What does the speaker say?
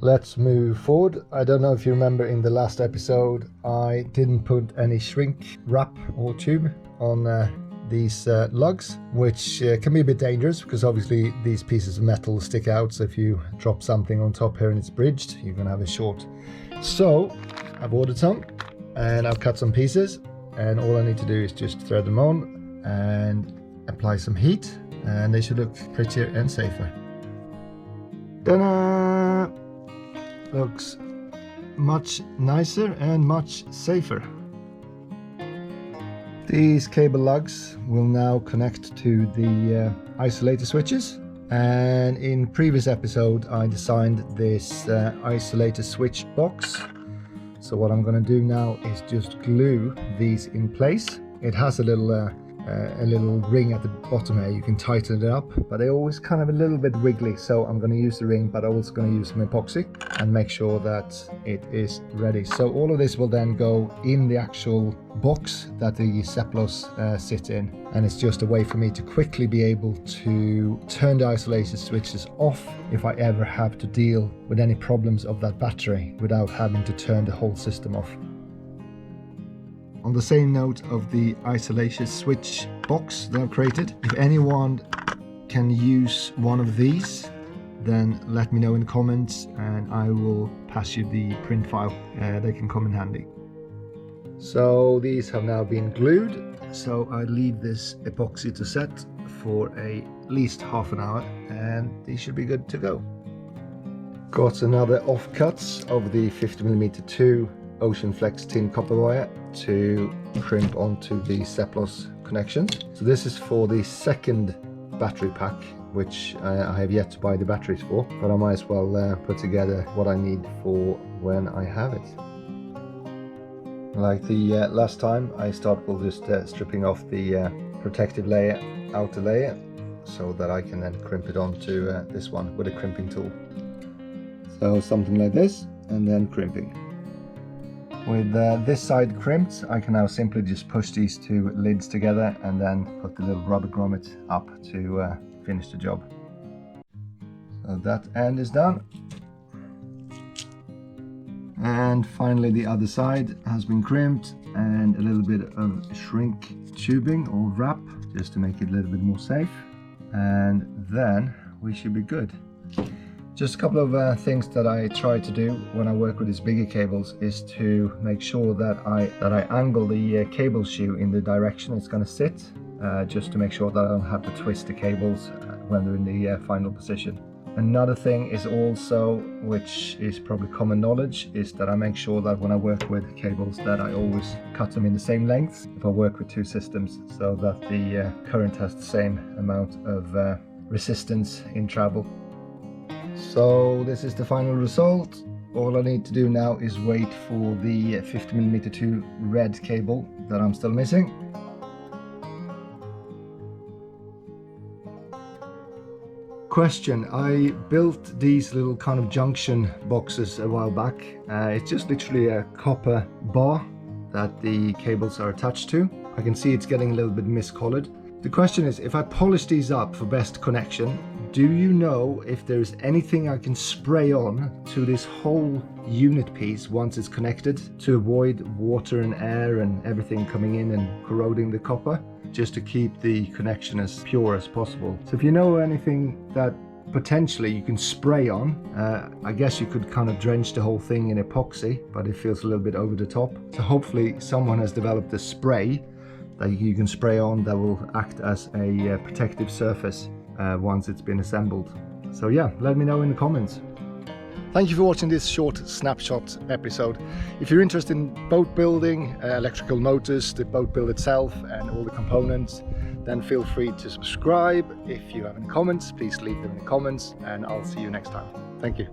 let's move forward. I don't know if you remember in the last episode, I didn't put any shrink wrap or tube on these lugs, which can be a bit dangerous because obviously these pieces of metal stick out. So if you drop something on top here and it's bridged, you're gonna have a short. So I've ordered some and I've cut some pieces, and all I need to do is just thread them on and apply some heat, and they should look prettier and safer. Ta-da! Looks much nicer and much safer. These cable lugs will now connect to the isolator switches, and in previous episode I designed this isolator switch box. So what I'm going to do now is just glue these in place. It has a little ring at the bottom here. You can tighten it up, but they're always kind of a little bit wiggly, so I'm going to use the ring, but I'm also going to use some epoxy and make sure that it is ready. So all of this will then go in the actual box that the Seplos sit in, and it's just a way for me to quickly be able to turn the isolated switches off if I ever have to deal with any problems of that battery without having to turn the whole system off. On the same note of the isolation switch box that I've created, if anyone can use one of these, then let me know in the comments and I will pass you the print file. They can come in handy. So these have now been glued, so I leave this epoxy to set for at least half an hour and these should be good to go. Got another offcuts of the 50mm 2 Ocean Flex tin copper wire to crimp onto the Seplos connections. So this is for the second battery pack, which I have yet to buy the batteries for, but I might as well put together what I need for when I have it. Like the last time, I start with just stripping off the protective layer, outer layer, so that I can then crimp it onto this one with a crimping tool. So something like this, and then crimping. With this side crimped, I can now simply just push these two lids together and then put the little rubber grommet up to finish the job. So that end is done. And finally the other side has been crimped, and a little bit of shrink tubing or wrap just to make it a little bit more safe. And then we should be good. Just a couple of things that I try to do when I work with these bigger cables is to make sure that I angle the cable shoe in the direction it's going to sit, just to make sure that I don't have to twist the cables when they're in the final position. Another thing is also, which is probably common knowledge, is that I make sure that when I work with cables that I always cut them in the same length if I work with two systems, so that the current has the same amount of resistance in travel. So this is the final result. All I need to do now is wait for the 50mm 2 red cable that I'm still missing. Question: I built these little kind of junction boxes a while back. It's just literally a copper bar that the cables are attached to. I can see it's getting a little bit miscolored. The question is, if I polish these up for best connection, do you know if there's anything I can spray on to this whole unit piece once it's connected to avoid water and air and everything coming in and corroding the copper, just to keep the connection as pure as possible? So if you know anything that potentially you can spray on, I guess you could kind of drench the whole thing in epoxy, but it feels a little bit over the top. So hopefully someone has developed a spray that you can spray on that will act as a protective surface once it's been assembled. So yeah, let me know in the comments. Thank you for watching this short snapshot episode. If you're interested in boat building, electrical motors, the boat build itself and all the components, then feel free to subscribe. If you have any comments, please leave them in the comments and I'll see you next time. Thank you.